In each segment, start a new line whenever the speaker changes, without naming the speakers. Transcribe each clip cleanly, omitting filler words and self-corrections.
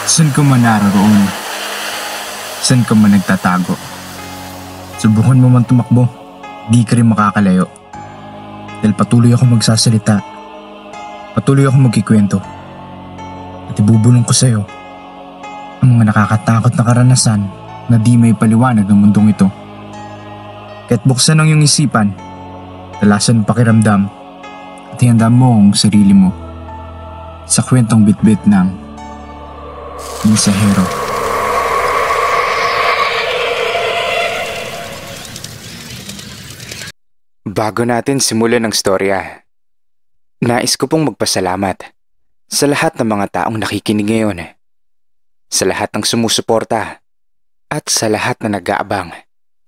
Saan ka man naroon? Saan ka man nagtatago? Subukan mo man tumakbo, di ka rin makakalayo. Dahil patuloy ako magsasalita, patuloy ako magkikwento, at ibubulong ko sa'yo ang mga nakakatakot na karanasan na di may paliwanag ng mundong ito. Kaya't buksan ang iyong isipan, talasan ang pakiramdam, at ihanda mo ang sarili mo sa kwentong bitbit ng Mensahero.
Bago natin simulan ang storya, nais ko pong magpasalamat sa lahat ng mga taong nakikinig ngayon, sa lahat ng sumusuporta, at sa lahat na nag-aabang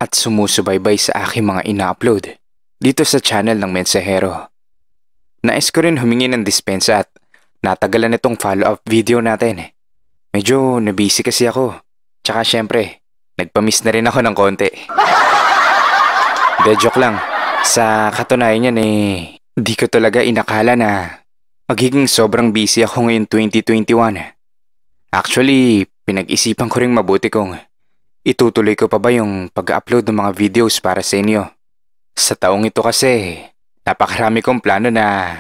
at sumusubaybay sa aking mga ina-upload dito sa channel ng Mensahero. Nais ko rin humingi ng dispensa at natagalan itong follow-up video natin. Medyo nabisi kasi ako, tsaka syempre, nagpamiss na rin ako ng konti. De joke lang. Sa katunayan yan di ko talaga inakala na magiging sobrang busy ako ngayon 2021. Actually, pinag-isipan ko ring mabuti kung itutuloy ko pa ba yung pag-upload ng mga videos para sa inyo. Sa taong ito kasi, napakarami kong plano na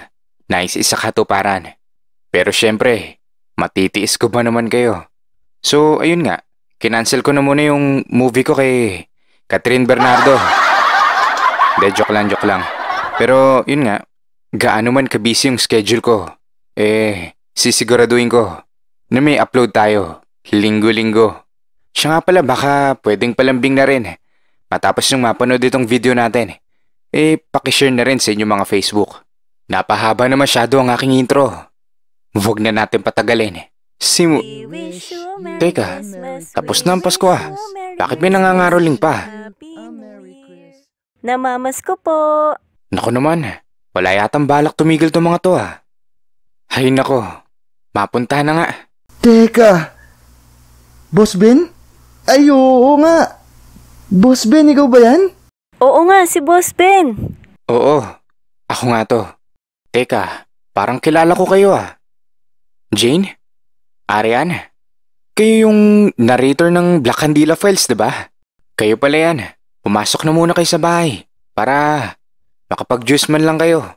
nais isakatuparan. Pero syempre, matitiis ko ba naman kayo? So ayun nga, kinancel ko na muna yung movie ko kay Catherine Bernardo. De, joke lang. Pero yun nga, gaano man kabisi yung schedule ko, sisiguraduhin ko na may upload tayo, linggo-linggo. Siya nga pala, baka pwedeng palambing na rin. Matapos yung mapanood itong video natin, pakishare na rin sa inyong mga Facebook. Napahaba na masyado ang aking intro. Huwag na natin patagalin. Teka, tapos na ang Pasko ah. Bakit may nangangaroling pa?
Namamas ko po.
Naku naman, wala yatang balak tumigil tong mga to ah. Hay nako, mapunta na nga.
Teka, Boss Ben? Ay, oo nga. Boss Ben, ikaw ba yan?
Oo nga, si Boss Ben.
Oo, ako nga to. Teka, parang kilala ko kayo ah. Jane? Arian? Kayo yung narrator ng Black Candila Files, diba? Kayo pala yan. Pumasok na muna kayo sa bahay para makapag-juice man lang kayo.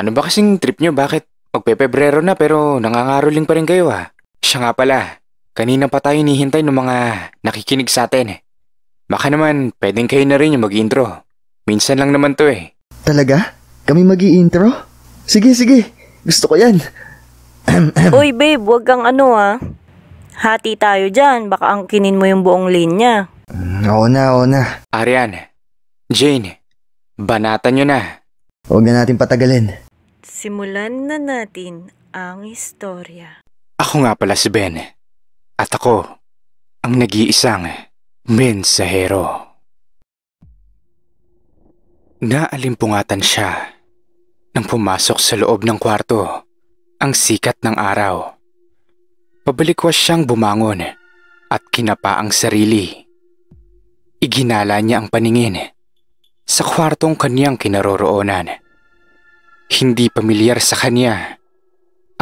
Ano ba kasing trip nyo? Bakit magpe-Pebrero na pero nangangaroling pa rin kayo ah? Siya nga pala, kanina pa tayo hinihintay ng mga nakikinig sa atin. Baka naman pwedeng kayo na rin yung mag-intro. Minsan lang naman to eh.
Talaga? Kami mag-i-intro? Sige, gusto ko yan.
Uy babe, wag kang hati tayo dyan, baka angkinin mo yung buong linya.
Oo na.
Arian, Jane, banatan nyo na.
Huwag na natin patagalin.
Simulan na natin ang istorya.
Ako nga pala si Ben, at ako ang nag-iisang Mensahero. Naalimpungatan siya nang pumasok sa loob ng kwarto ang sikat ng araw. Pabalikwas siyang bumangon at kinapa ang sarili. Iginala niya ang paningin sa kwartong kaniyang kinaroroonan. Hindi pamilyar sa kanya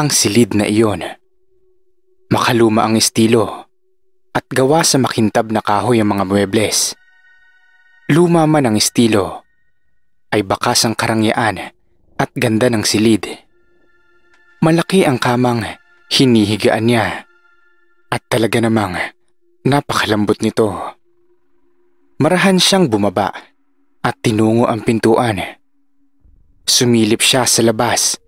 ang silid na iyon. Makaluma ang estilo at gawa sa makintab na kahoy ang mga muebles. Luma man ang estilo, ay bakas ang karangyaan at ganda ng silid. Malaki ang kamang hinihigaan niya at talaga namang napakalambot nito. Marahan siyang bumaba at tinungo ang pintuan. Sumilip siya sa labas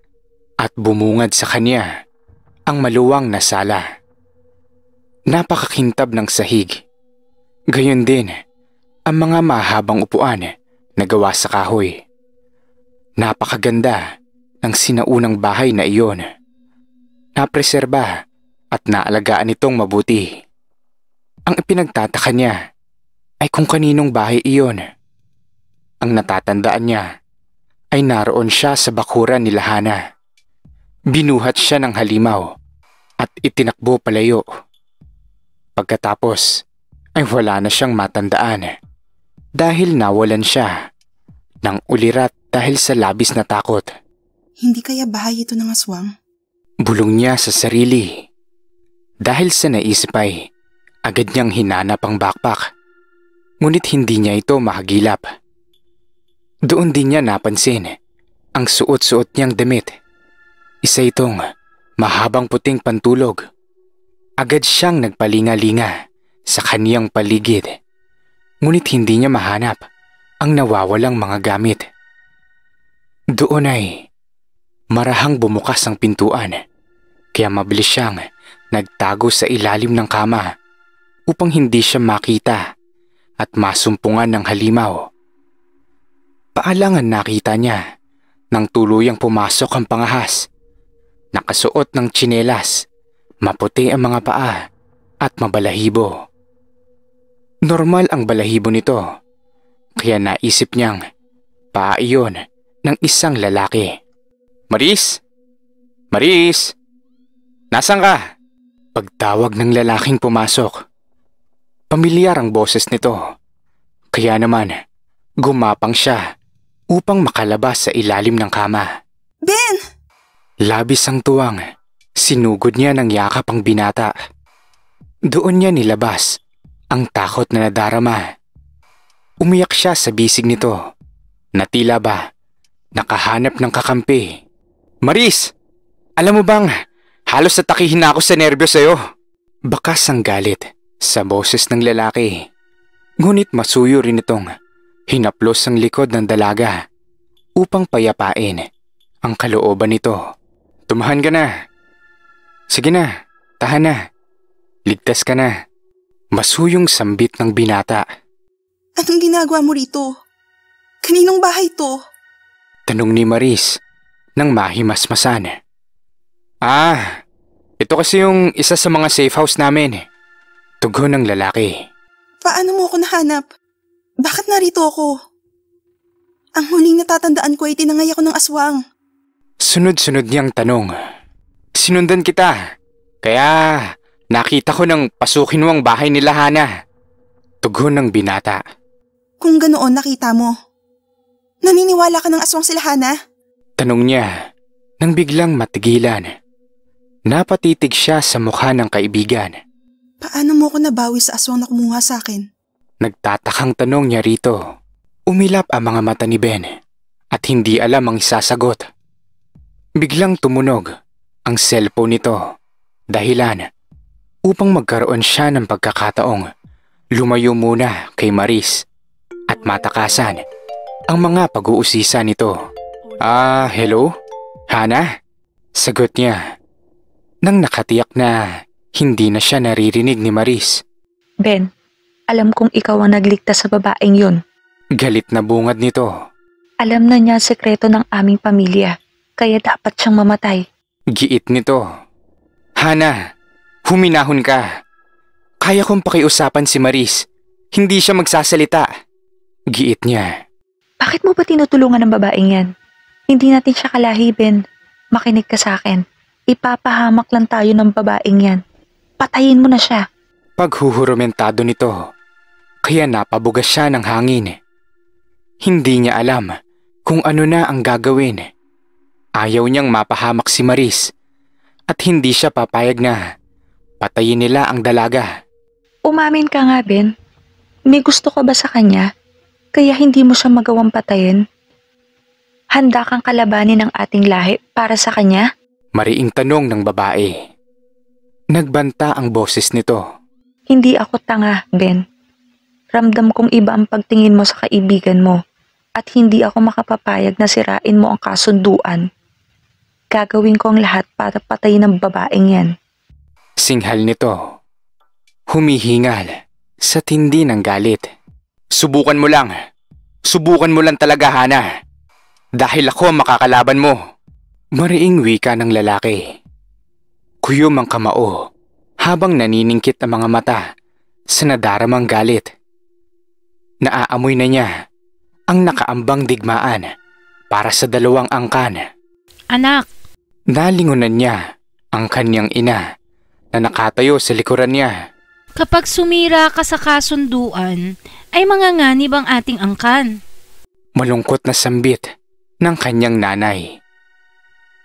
at bumungad sa kanya ang maluwang na sala. Napakakintab ng sahig. Gayon din ang mga mahabang upuan na gawa sa kahoy. Napakaganda ng sinaunang bahay na iyon. Napreserba at naalagaan itong mabuti. Ang ipinagtataka niya ay kung kaninong bahay iyon. Ang natatandaan niya ay naroon siya sa bakuran ni Lahana. Binuhat siya ng halimaw at itinakbo palayo. Pagkatapos ay wala na siyang matandaan dahil nawalan siya ng ulirat dahil sa labis na takot.
Hindi kaya bahay ito ng aswang?
Bulong niya sa sarili. Dahil sa naisip ay agad niyang hinanap ang backpack. Ngunit hindi niya ito mahagilap. Doon din niya napansin ang suot-suot niyang damit. Isa itong mahabang puting pantulog. Agad siyang nagpalinga-linga sa kaniyang paligid. Ngunit hindi niya mahanap ang nawawalang mga gamit. Doon ay marahang bumukas ang pintuan, kaya mabilis siyang nagtago sa ilalim ng kama upang hindi siya makita at masumpungan ng halimaw. Paalangan nakita niya nang tuluyang pumasok ang pangahas. Nakasuot ng tsinelas, maputi ang mga paa at mabalahibo. Normal ang balahibo nito, kaya naisip niyang paa iyon ng isang lalaki. Maris? Maris? Nasaan ka? Pagtawag ng lalaking pumasok. Pamilyar ang boses nito, kaya naman gumapang siya upang makalabas sa ilalim ng kama.
Ben!
Labis ang tuwang, sinugod niya ng yakap ang binata. Doon niya nilabas ang takot na nadarama. Umiyak siya sa bisig nito na tila ba nakahanap ng kakampi. Maris! Alam mo bang halos natakihin na ako sa nerbyo sa'yo? Bakas ang galit sa boses ng lalaki. Ngunit masuyo rin itong hinaplos ang likod ng dalaga upang payapain ang kalooban nito. Tumahan ka na. Sige na, tahan na. Ligtas ka na. Masuyong sambit ng binata.
Anong ginagawa mo rito? Kaninong bahay to?
Tanong ni Maris nang mahimasmasan. Ito kasi yung isa sa mga safe house namin. Tugon ng lalaki.
Paano mo ako nahanap? Bakit narito ako? Ang huling natatandaan ko ay tinangay ako ng aswang.
Sunod-sunod niyang tanong. Sinundan kita. Kaya nakita ko nang pasukin mo ang bahay nila Hana. Tugon ng binata.
Kung ganoon nakita mo, naniniwala ka ng aswang sila Hana?
Tanong niya nang biglang matigilan. Napatitig siya sa mukha ng kaibigan.
Paano mo ko nabawi sa aswang na kumuha sa akin?
Nagtatakang tanong niya rito. Umilap ang mga mata ni Ben at hindi alam ang isasagot. Biglang tumunog ang cellphone nito. Dahilan upang magkaroon siya ng pagkakataong lumayo muna kay Maris at matakasan ang mga pag-uusisa nito. Hello? Hana? Sagot niya nang nakatiyak na hindi na siya naririnig ni Maris.
Ben, alam kong ikaw ang nagligtas sa babaeng yun.
Galit na bungad nito.
Alam na niya ang sekreto ng aming pamilya, kaya dapat siyang mamatay.
Giit nito. Hana, huminahon ka. Kaya kong pakiusapan si Maris. Hindi siya magsasalita. Giit niya.
Bakit mo ba tinutulungan ng babaeng yan? Hindi natin siya kalahi, Ben. Makinig ka sa akin. Ipapahamak lang tayo ng babaeng yan. Patayin mo na siya.
Paghuhurumentado nito, kaya napabugas siya ng hangin. Hindi niya alam kung ano na ang gagawin. Ayaw niyang mapahamak si Maris at hindi siya papayag na patayin nila ang dalaga.
Umamin ka nga, Ben. May gusto ka ba sa kanya? Kaya hindi mo siya magawang patayin? Handa kang kalabanin ang ating lahi para sa kanya?
Mariing tanong ng babae. Nagbanta ang boses nito.
Hindi ako tanga, Ben. Ramdam kong iba ang pagtingin mo sa kaibigan mo at hindi ako makapapayag na sirain mo ang kasunduan. Gagawin ko ang lahat para patayin ang babaeng yan.
Singhal nito. Humihingal sa tindi ng galit. Subukan mo lang. Subukan mo lang talaga, Hana. Dahil ako ang makakalaban mo. Mariing wika ng lalaki. Kuyom ang kamao habang naniningkit ang mga mata sa nadaramang galit. Naaamoy na niya ang nakaambang digmaan para sa dalawang angkan.
Anak!
Nalingunan niya ang kanyang ina na nakatayo sa likuran niya.
Kapag sumira ka sa kasunduan, ay manganganib ang ating angkan.
Malungkot na sambit ng kanyang nanay.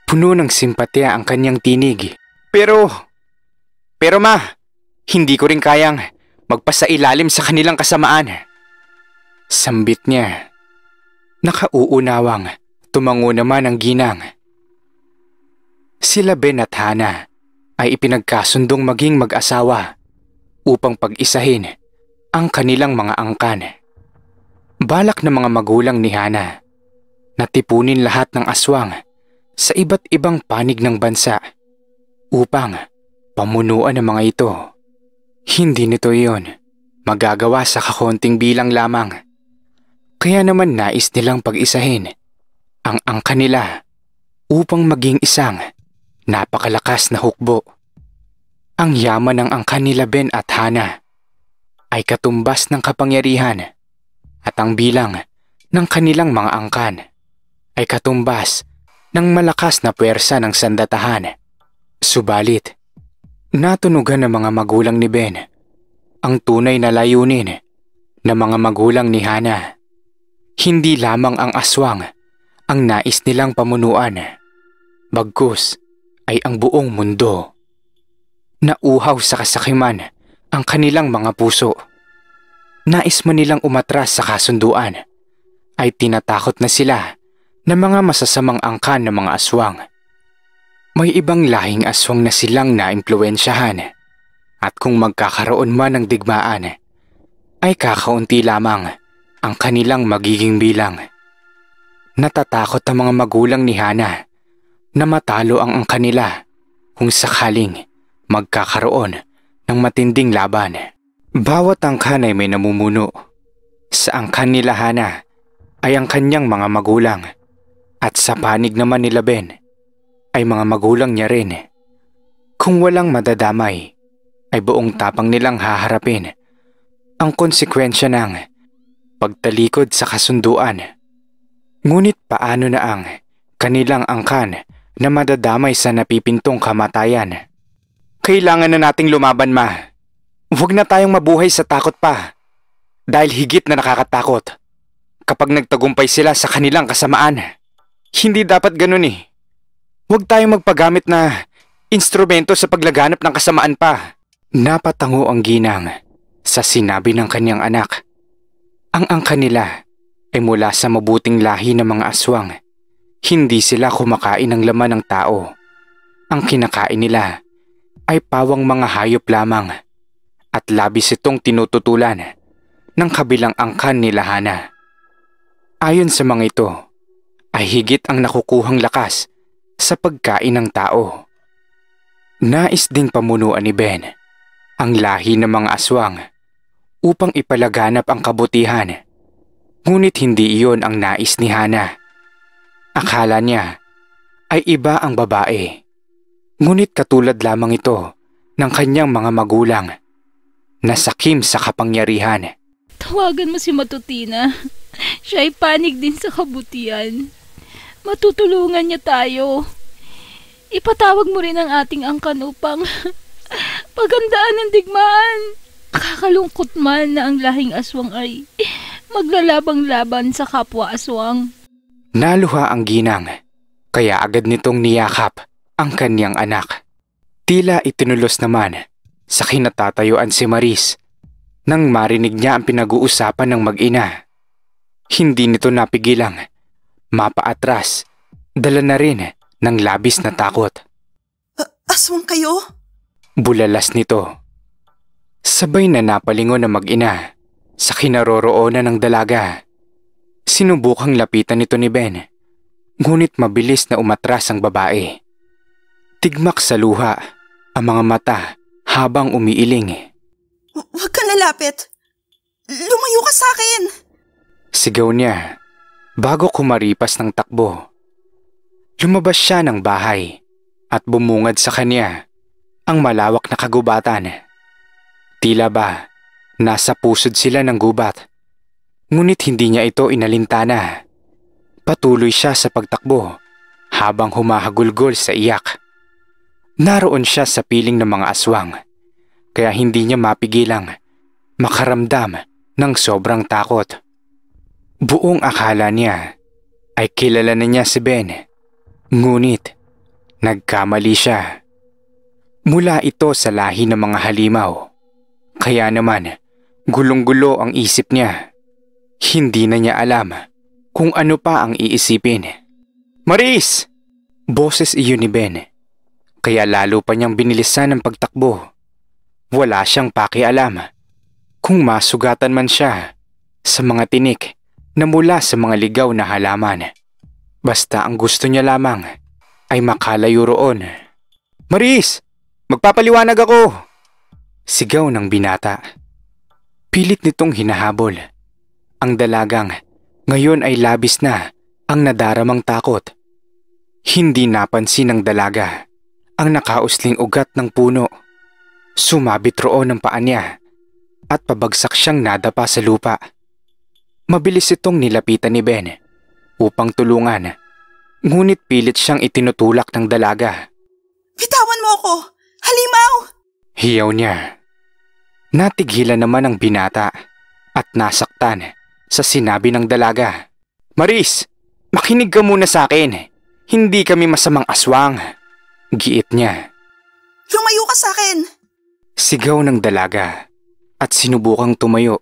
Puno ng simpatya ang kanyang tinig. Pero Pero ma, hindi ko rin kayang magpasailalim sa kanilang kasamaan. Sambit niya. Nakauunawang tumango naman ang ginang. Sila Ben at Hana ay ipinagkasundong maging mag-asawa upang pag-isahin ang kanilang mga angkan. Balak ng mga magulang ni Hana na tipunin lahat ng aswang sa iba't ibang panig ng bansa upang pamunuan ang mga ito. Hindi nito iyon magagawa sa kakonting bilang lamang. Kaya naman nais nilang pag-isahin ang angkan nila upang maging isang napakalakas na hukbo. Ang yaman ng angkan nila Ben at Hana ay katumbas ng kapangyarihan at ang bilang ng kanilang mga angkan ay katumbas ng malakas na puwersa ng sandatahan. Subalit, natunugan ng mga magulang ni Ben ang tunay na layunin ng mga magulang ni Hana. Hindi lamang ang aswang ang nais nilang pamunuan, bagkus ay ang buong mundo. Nauhaw sa kasakiman ang kanilang mga puso. Nais man nilang umatras sa kasunduan, ay tinatakot na sila ng mga masasamang angkan ng mga aswang. May ibang lahing aswang na silang naimpluwensyahan at kung magkakaroon man ng digmaan, ay kakaunti lamang ang kanilang magiging bilang. Natatakot ang mga magulang ni Hana na matalo ang angkan nila kung sakaling magkakaroon ng matinding laban. Bawat angkan ay may namumuno. Sa angkan nila Hana ay ang kanyang mga magulang at sa panig naman nila Ben ay mga magulang niya rin. Kung walang madadamay ay buong tapang nilang haharapin ang konsekwensya ng pagtalikod sa kasunduan. Ngunit paano na ang kanilang angkan na madadamay sa napipintong kamatayan? Kailangan na nating lumaban, ma. Huwag na tayong mabuhay sa takot pa. Dahil higit na nakakatakot kapag nagtagumpay sila sa kanilang kasamaan. Hindi dapat ganun eh. Huwag tayong magpagamit na instrumento sa paglaganap ng kasamaan pa. Napatango ang ginang sa sinabi ng kanyang anak. Ang angkan nila ay mula sa mabuting lahi ng mga aswang. Hindi sila kumakain ng laman ng tao. Ang kinakain nila ay pawang mga hayop lamang at labis itong tinututulan ng kabilang angkan nila Hana. Ayon sa mga ito, ay higit ang nakukuhang lakas sa pagkain ng tao. Nais ding pamunuan ni Ben ang lahi ng mga aswang upang ipalaganap ang kabutihan. Ngunit hindi iyon ang nais ni Hana. Akala niya ay iba ang babae. Ngunit katulad lamang ito ng kanyang mga magulang na sakim sa kapangyarihan.
Tawagan mo si Matutina. Siya ay panig din sa kabutihan. Matutulungan niya tayo. Ipatawag mo rin ang ating angkan upang pagandaan ng digmaan. Kakalungkot man na ang lahing aswang ay maglalabang-laban sa kapwa aswang.
Naluha ang ginang, kaya agad nitong niyakap ang kanyang anak. Tila itinulos naman sa kinatatayuan si Maris nang marinig niya ang pinag-uusapan ng mag-ina. Hindi nito napigilang mapaatras, dala na rin ng labis na takot.
Aswang kayo?
Bulalas nito. Sabay na napalingon ang mag-ina sa kinaroroonan ng dalaga. Sinubukang lapitan nito ni Ben, ngunit mabilis na umatras ang babae. Tigmak sa luha ang mga mata habang umiiling.
Huwag kang lalapit. Lumayo ka sa akin.
Sigaw niya bago kumaripas ng takbo. Lumabas siya ng bahay at bumungad sa kanya ang malawak na kagubatan. Tila ba nasa pusod sila ng gubat, ngunit hindi niya ito inalintana. Patuloy siya sa pagtakbo habang humahagulgol sa iyak. Naroon siya sa piling ng mga aswang, kaya hindi niya mapigilang makaramdam ng sobrang takot. Buong akala niya ay kilala na niya si Ben, ngunit nagkamali siya. Mula ito sa lahi ng mga halimaw. Kaya naman, gulong-gulo ang isip niya. Hindi na niya alam kung ano pa ang iisipin. "Maris!" Boses iyon ni Ben. Kaya lalo pa niyang binilisan ang pagtakbo. Wala siyang pakialam kung masugatan man siya sa mga tinik na mula sa mga ligaw na halaman. Basta ang gusto niya lamang ay makalayo roon. "Maris! Magpapaliwanag ako!" Sigaw ng binata. Pilit nitong hinahabol. Ang dalagang ngayon ay labis na ang nadaramang takot. Hindi napansin ng dalaga ang nakausling ugat ng puno. Sumabit roon ang paa niya at pabagsak siyang nadapa sa lupa. Mabilis itong nilapitan ni Ben upang tulungan, ngunit pilit siyang itinutulak ng dalaga.
Bitawan mo ako! Halimaw!
Hiyaw niya. Natigilan naman ang binata at nasaktan sa sinabi ng dalaga. "Maris, makinig ka muna sa akin. Hindi kami masamang aswang." Giit niya.
Lumayo ka sa akin!
Sigaw ng dalaga at sinubukang tumayo.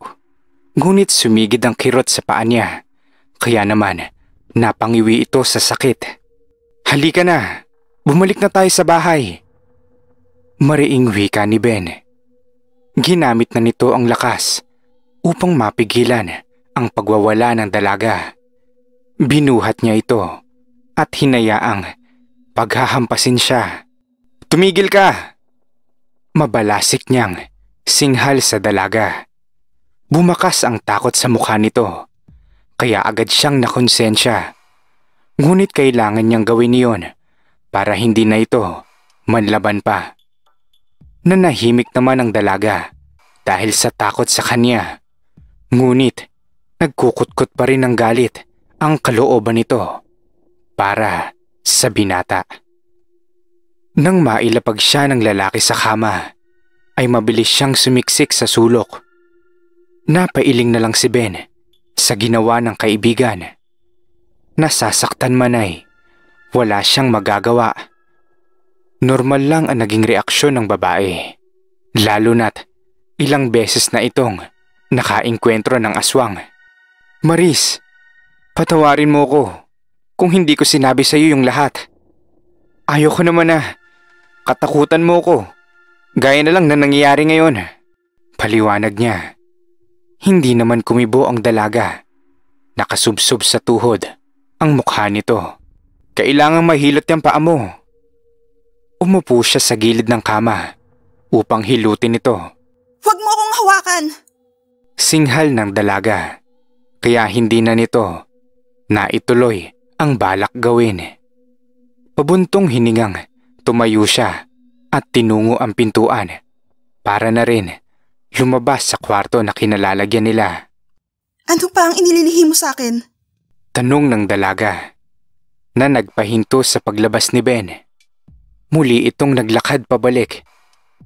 Ngunit sumigid ang kirot sa paa niya. Kaya naman, napangiwi ito sa sakit. "Halika na, bumalik na tayo sa bahay." Mariing wika ni Ben. Ginamit na nito ang lakas upang mapigilan ang pagwawala ng dalaga. Binuhat niya ito at hinayaang paghahampasin siya. "Tumigil ka!" Mabalasik niyang singhal sa dalaga. Bumakas ang takot sa mukha nito, kaya agad siyang nakonsensya. Ngunit kailangan niyang gawin iyon para hindi na ito manlaban pa. Nanahimik naman ang dalaga dahil sa takot sa kanya. Ngunit nagkukutkot pa rin ng galit ang kalooban nito para sa binata. Nang mailapag siya ng lalaki sa kama, ay mabilis siyang sumiksik sa sulok. Napailing na lang si Ben sa ginawa ng kaibigan. Nasasaktan man ay wala siyang magagawa. Normal lang ang naging reaksyon ng babae, lalo na't ilang beses na itong nakaengkwentro ng aswang. "Maris, patawarin mo ko kung hindi ko sinabi sa iyo yung lahat. Ayoko naman na katakutan mo ko, gaya na lang na nangyayari ngayon." Paliwanag niya. Hindi naman kumibo ang dalaga. Nakasubsob sa tuhod ang mukha nito. "Kailangang mahilot yung paa mo." Umupo siya sa gilid ng kama upang hilutin ito.
Huwag mo akong hawakan!
Singhal ng dalaga, kaya hindi na nito naituloy ang balak gawin. Pabuntong hiningang tumayo siya at tinungo ang pintuan para na rin lumabas sa kwarto na kinalalagyan nila.
Ano pa ang inililihi mo sa akin?
Tanong ng dalaga na nagpahinto sa paglabas ni Ben. Muli itong naglakad pabalik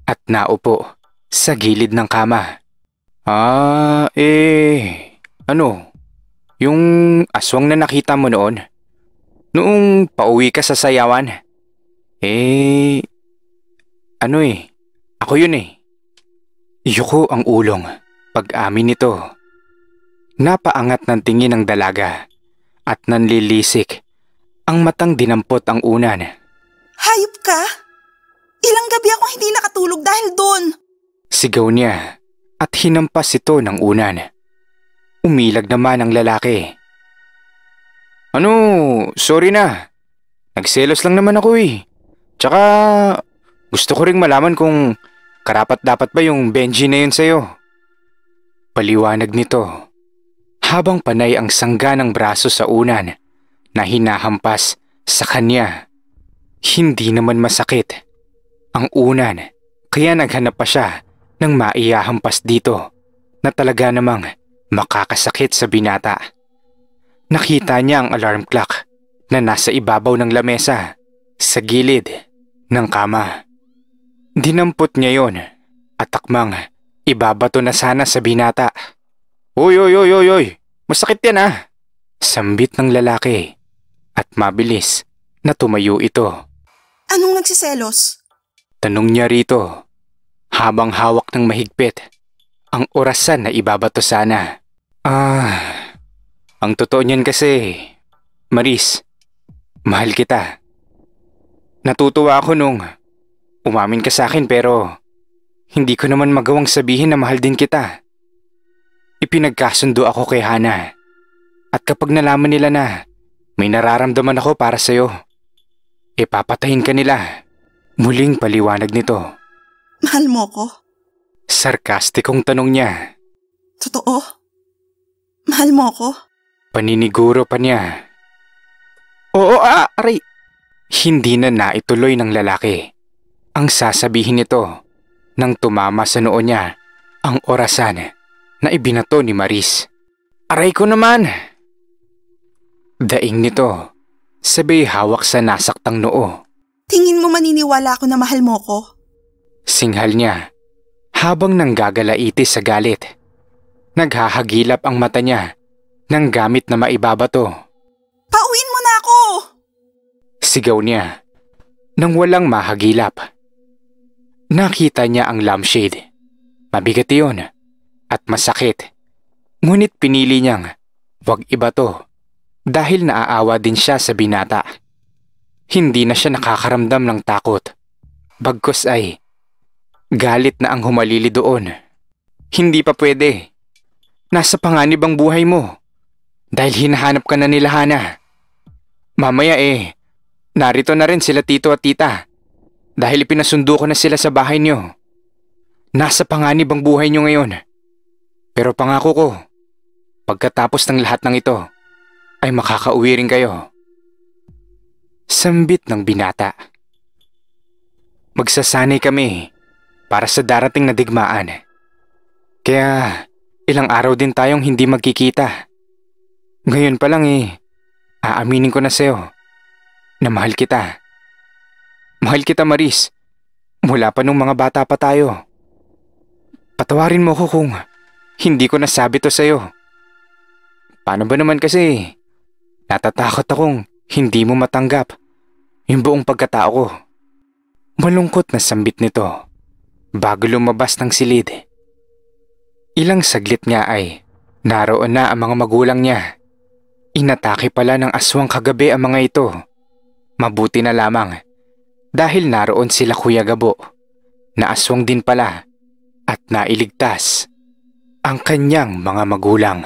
at naupo sa gilid ng kama. Ano? Yung aswang na nakita mo noon? Noong pauwi ka sa sayawan? Ako yun eh. Yuko ang ulong pag-amin nito. Napaangat ng tingin ng dalaga at nanlilisik. Ang matang dinampot ang unan.
Hayop ka? Ilang gabi akong hindi nakatulog dahil doon.
Sigaw niya at hinampas ito ng unan. Umilag naman ang lalaki. Sorry na. Nagselos lang naman ako eh. Tsaka gusto ko ring malaman kung karapat-dapat ba yung Benji na yun sa'yo. Paliwanag nito habang panay ang sangga ng braso sa unan na hinahampas sa kanya. Hindi naman masakit ang unan, kaya naghanap pa siya ng maihahampas dito na talaga namang makakasakit sa binata. Nakita niya ang alarm clock na nasa ibabaw ng lamesa sa gilid ng kama. Dinampot niya yon at takmang ibabato na sana sa binata. Oy, masakit yan ah! Sambit ng lalaki at mabilis na tumayo ito.
Anong nagsiselos?
Tanong niya rito habang hawak ng mahigpit ang orasan na ibabato sana. Ang totoo niyan kasi, Maris, mahal kita. Natutuwa ako nung umamin ka sa akin pero hindi ko naman magawang sabihin na mahal din kita. Ipinagkasundo ako kay Hana at kapag nalaman nila na may nararamdaman ako para sa'yo, papatayin ka nila. Muling paliwanag nito.
Mahal mo ko?
Sarkastikong tanong niya.
Totoo? Mahal mo ko?
Paniniguro pa niya. Oo, aray! Hindi na naituloy ng lalaki ang sasabihin nito nang tumama sa noo niya ang orasan na ibinato ni Maris. Aray ko naman! Daing nito, sabay hawak sa nasaktang noo.
Tingin mo maniniwala ako na mahal mo ko?
Singhal niya habang nanggagalaiti sa galit. Naghahagilap ang mata niya ng gamit na maibabato.
Pauwiin mo na ako!
Sigaw niya nang walang mahagilap. Nakita niya ang lampshade. Mabigat iyon at masakit. Ngunit pinili niyang wag ibato dahil naaawa din siya sa binata. Hindi na siya nakakaramdam ng takot. Bagkus ay galit na ang humalili doon. Hindi pa pwede. Nasa panganib ang buhay mo dahil hinahanap ka na nila Hana. Mamaya narito na rin sila tito at tita dahil ipinasundo ko na sila sa bahay niyo. Nasa panganib ang buhay niyo ngayon. Pero pangako ko, pagkatapos ng lahat ng ito, ay makakauwi rin kayo. Sambit ng binata. Magsasanay kami para sa darating na digmaan. Kaya ilang araw din tayong hindi magkikita. Ngayon pa lang aaminin ko na sa'yo na mahal kita. Mahal kita, Maris. Mula pa nung mga bata pa tayo. Patawarin mo ko kung hindi ko nasabi to sa'yo. Paano ba naman kasi natatakot akong hindi mo matanggap yung buong pagkatao ko. Malungkot na sambit nito bago lumabas ng silid. Ilang saglit nga ay naroon na ang mga magulang niya. Inatake pala ng aswang kagabi ang mga ito. Mabuti na lamang dahil naroon sila Kuya Gabo na aswang din pala at nailigtas ang kanyang mga magulang.